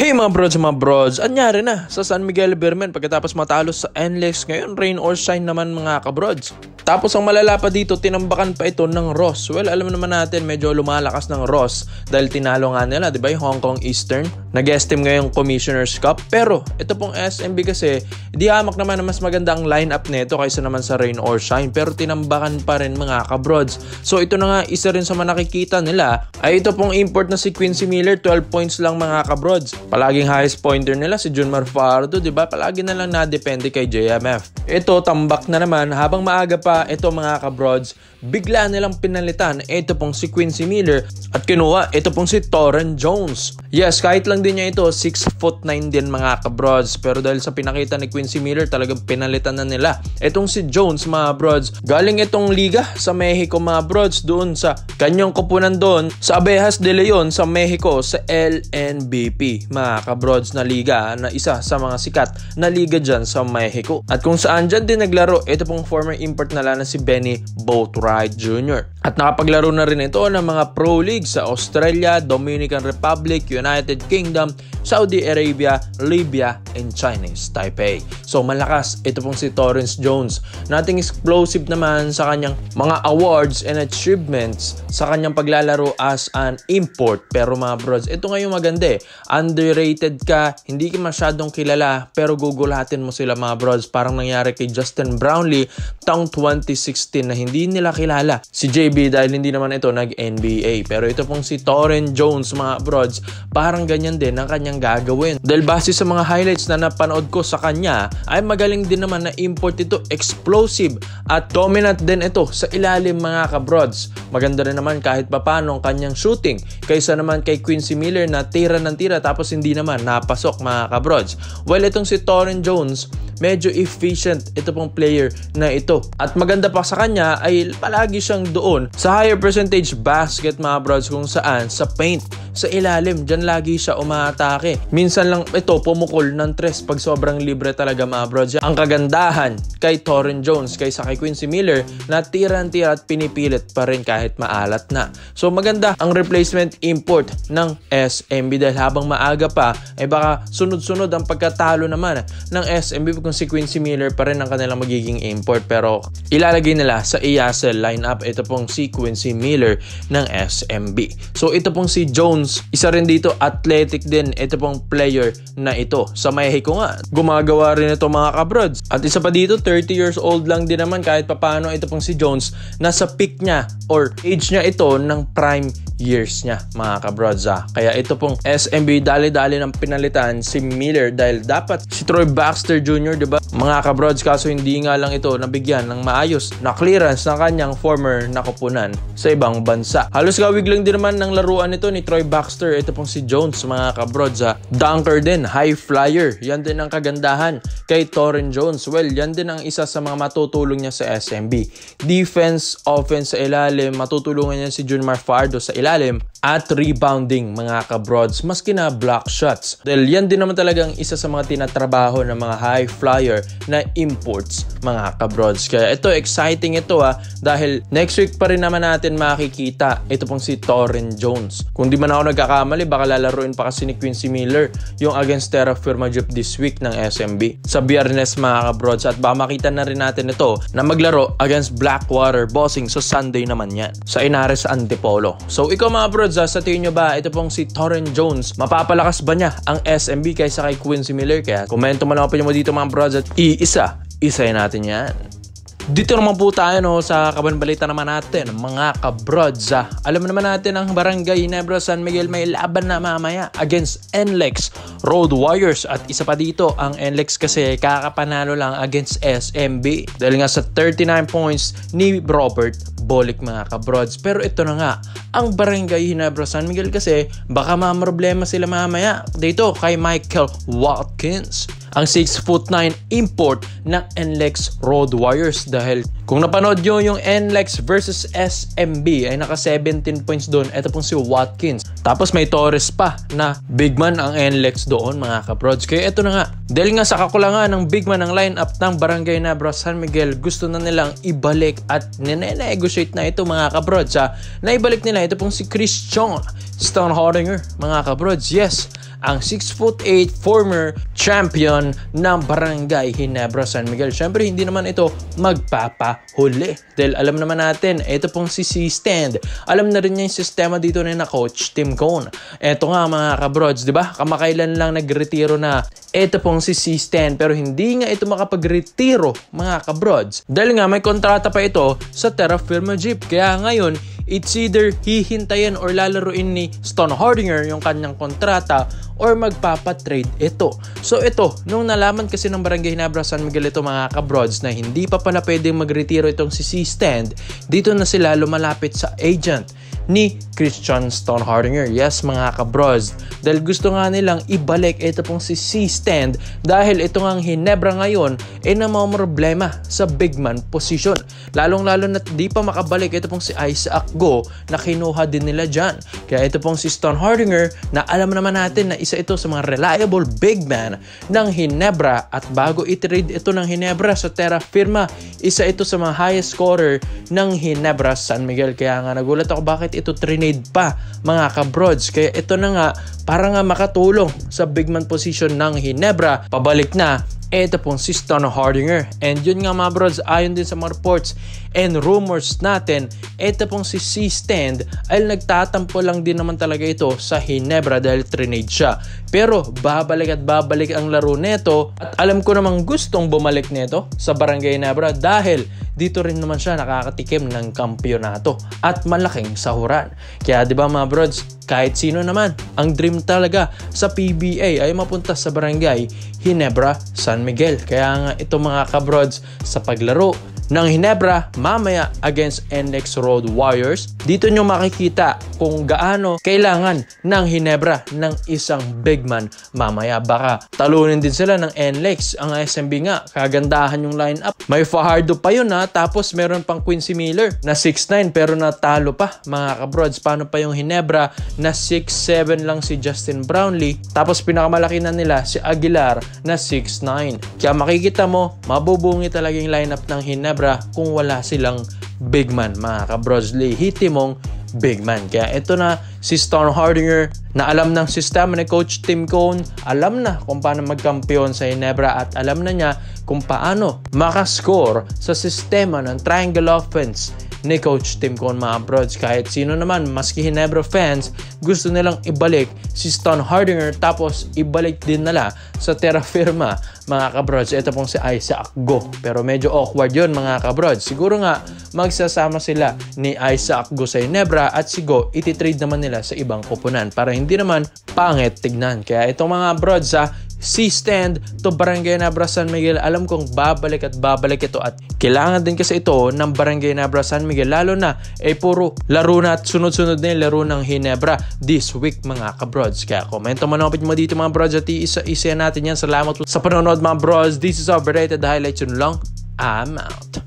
Hey mga brods, anyari na sa San Miguel Bermen pagkatapos matalo sa NLEX. Ngayon rain or shine naman mga kabrods. Tapos ang malala pa dito, tinambakan pa ito ng Ross. Well, alam naman natin medyo lumalakas ng Ross dahil tinalo nga nila, di ba, yung Hong Kong Eastern. Nag-estim ngayong Commissioner's Cup. Pero ito pong SMB kasi, di hamak naman na mas maganda ang lineup nito kaysa naman sa rain or shine. Pero tinambakan pa rin mga kabrods. So ito na nga, isa rin sa nakikita nila ay ito pong import na si Quincy Miller, 12 points lang mga kabrods. Palaging highest pointer nila si Junmar Fajardo, di ba? Palagi na lang nadepende kay JMF. Ito, tambak na naman. Habang maaga pa, ito mga kabrods, bigla nilang pinalitan ito pong si Quincy Miller at kinuha ito pong si Torren Jones. Yes, kahit lang din niya ito, 6'9" din mga kabrods. Pero dahil sa pinakita ni Quincy Miller, talagang pinalitan na nila itong si Jones mga brods. Galing itong liga sa Mexico mga brods, doon sa kanyang kupunan doon sa Abejas de Leon sa Mexico sa LNBP mga kabrods na liga, na isa sa mga sikat na liga dyan sa Mexico. At kung saan dyan din naglaro ito pong former import na si Benny Boatwright Jr. At nakapaglaro na rin ito ng mga Pro League sa Australia, Dominican Republic, United Kingdom, Saudi Arabia, Libya, and Chinese Taipei. So malakas ito pong si Torren Jones. Nothing explosive naman sa kanyang mga awards and achievements sa kanyang paglalaro as an import. Pero mga brods, ito nga yung maganda eh. Underrated ka, hindi ka masyadong kilala, pero gugulatin mo sila mga brods. Parang nangyari kay Justin Brownlee taong 2016 na hindi nila kilala si JB dahil hindi naman ito nag-NBA. Pero ito pong si Torren Jones mga brods, parang ganyan din ang kanyang gagawin. Dahil base sa mga highlights na napanood ko sa kanya, ay magaling din naman na import ito, explosive at dominant din ito sa ilalim mga kabrods. Maganda rin naman kahit papano ang kanyang shooting kaysa naman kay Quincy Miller na tira ng tira tapos hindi naman napasok mga kabrods. Well, itong si Torren Jones, medyo efficient ito pong player na ito. At maganda pa sa kanya ay palagi siyang doon sa higher percentage basket mga brods, kung saan sa paint, sa ilalim, dyan lagi siya umaatake. Minsan lang ito pumukol ng tres pag sobrang libre talaga mga brods. Ang kagandahan kay Torren Jones kaysa kay Quincy Miller na tira-tira at pinipilit pa rin kahit maalat na. So maganda ang replacement import ng SMB dahil habang maaga pa ay baka sunod-sunod ang pagkatalo naman ng SMB kung si Quincy Miller pa rin ang kanilang magiging import. Pero ilalagay nila sa EASL lineup ito pong si Quincy Miller ng SMB. So ito pong si Jones, isa rin dito, athletic din ito pong player na ito. Sa Mexico nga, gumagawa rin ito mga kabrods. At isa pa dito, 30 years old lang din naman kahit papano ito pong si Jones. Nasa peak niya or age niya ito ng prime years niya mga kabrods. Kaya ito pong SMB dali-dali ng pinalitan si Miller dahil dapat si Troy Baxter Jr. diba mga kabrods, kaso hindi nga lang ito nabigyan ng maayos na clearance ng kanyang former na kupunan sa ibang bansa. Halos gawig lang din naman ng laruan ito ni Troy Baxter ito pong si Jones mga kabrods. Dunker din, high flyer, yan din ang kagandahan kay Torren Jones. Well, yan din ang isa sa mga matutulong niya sa SMB. Defense, offense sa ilalim, matutulungan niya si Junmar Fajardo sa ilalim, at rebounding mga kabrods, maski na block shots. Dahil yan din naman talagang isa sa mga tinatrabaho ng mga high flyer na imports mga kabrods. Kaya ito, exciting ito dahil next week pa rin naman natin makikita ito pong si Torren Jones. Kung di man ako nagkakamali, baka lalaruin pa kasi ni Quincy Miller yung against Terra Firma Jeep this week ng SMB sa Biyernes mga kabrods, at baka makita na rin natin ito na maglaro against Blackwater Bossing sa Sunday naman yan sa Inares Antipolo. So ikaw mga brods, sa tingin nyo ba ito pong si Torren Jones, mapapalakas ba niya ang SMB kaysa kay Quincy Miller? Kaya komento mo lang mo dito mga brods at isayin natin yan. Dito naman po tayo sa kabanbalita naman natin mga kabrods. Alam naman natin ang Barangay Ginebra San Miguel may laban na mamaya against NLEX Road Warriors. At isa pa dito, ang NLEX kasi kakapanalo lang against SMB dahil nga sa 39 points ni Robert Bolick mga kabrods. Pero ito na nga, ang Barangay Ginebra San Miguel kasi baka problema sila mamaya dito kay Michael Watkins, ang 6'9" import ng NLEX Road Warriors. Dahil kung napanood nyo yung NLEX versus SMB ay naka 17 points doon, ito pong si Watkins. Tapos may Torres pa na big man ang NLEX doon mga kabrods. Kaya ito na nga, dahil nga sa kakulangan ng big man ng lineup ng Barangay Ginebra San Miguel, gusto na nilang ibalik at nine-negotiate na ito mga kabrods. Naibalik nila ito pong si Christian Stonehardinger mga kabrods. Yes, ang 6'8" former champion ng Barangay Ginebra San Miguel. Syempre, hindi naman ito magpapahuli. Dahil alam naman natin, ito pong si C-Stand. Alam na rin niya yung sistema dito na Coach Tim Cone. Ito nga mga kabrods, di ba? Kamakailan lang nagretiro na ito pong si C-Stand. Pero hindi nga ito makapagretiro mga kabrods. Dahil nga may kontrata pa ito sa Terra Firma Jeep. Kaya ngayon, it's either hihintayin or lalaruin ni Stone Hardinger yung kanyang kontrata or magpapatrade ito. So ito, nung nalaman kasi ng Barangay Ginebra San Miguel ito mga kabrods na hindi pa pala pwedeng magretiro itong si C-Stand, dito na sila lumalapit sa agent ni Christian Stone Hardinger. Yes mga kabrods, dahil gusto nga nilang ibalik ito pong si C-Stand dahil ito ngang Ginebra ngayon ay namamroblema sa big man position. Lalong-lalo na di pa makabalik ito pong si Isaac Go na kinuha din nila dyan. Kaya ito pong si Stone Hardinger na alam naman natin na isa ito sa mga reliable big man ng Ginebra, at bago i-trade ito ng Ginebra sa Terra Firma, isa ito sa mga highest scorer ng Ginebra San Miguel. Kaya nga nagulat ako bakit ito trade pa mga kabrods. Kaya ito na nga para nga makatulong sa big man position ng Ginebra. Pabalik na ito pong si Stone Hardinger. And yun nga mga brods, ayon din sa mga reports and rumors natin, ito pong si C-Stand ay nagtatampo lang din naman talaga ito sa Ginebra dahil trinade siya. Pero babalik at babalik ang laro neto, at alam ko namang gustong bumalik neto sa Barangay Ginebra dahil dito rin naman siya nakakatikim ng kampyonato at malaking sahuran. Kaya 'di ba mga brods, kahit sino naman, ang dream talaga sa PBA ay mapunta sa Barangay Ginebra San Miguel. Kaya nga ito mga kabrods, sa paglaro ng Ginebra mamaya against NX Road Warriors, dito nyo makikita kung gaano kailangan ng Ginebra ng isang big man mamaya. Baka talunin din sila ng NLEX. Ang SMB nga, kagandahan yung lineup. May Fajardo pa yun ha, tapos meron pang Quincy Miller na 6'9" pero natalo pa mga kabrods. Paano pa yung Ginebra na 6'7" lang si Justin Brownlee, tapos pinakamalaki na nila si Aguilar na 6'9". Kaya makikita mo, mabubungi talaga yung lineup ng Ginebra kung wala silang big man mga kabrods, lehitimong big man. Kaya ito na si Stone Hardinger na alam ng sistema ni Coach Tim Cone, alam na kung paano magkampiyon sa Ginebra at alam na niya kung paano makascore sa sistema ng triangle offense ni Coach Tim Cone mga brods. Kahit sino naman, maski Ginebra fans, gusto nilang ibalik si Stone Hardinger, tapos ibalik din nila sa Terra Firma mga kabrods. Ito pong si Isaac Go, pero medyo awkward yun mga kabrods. Siguro nga magsasama sila ni Isaac Go sa Ginebra at si Go ititrade naman nila sa ibang koponan para hindi naman pangit tignan. Kaya itong mga brods C-Stand to Barangay Ginebra San Miguel, alam kong babalik at babalik ito, at kailangan din kasi ito ng Barangay Ginebra San Miguel, lalo na puro laro na at sunod-sunod na yung laro ng Ginebra this week mga kabrods. Kaya komento mo mo dito mga brods at isa-isa natin yan. Salamat sa panonood mga brods. This is overrated highlights yun lang. I'm out.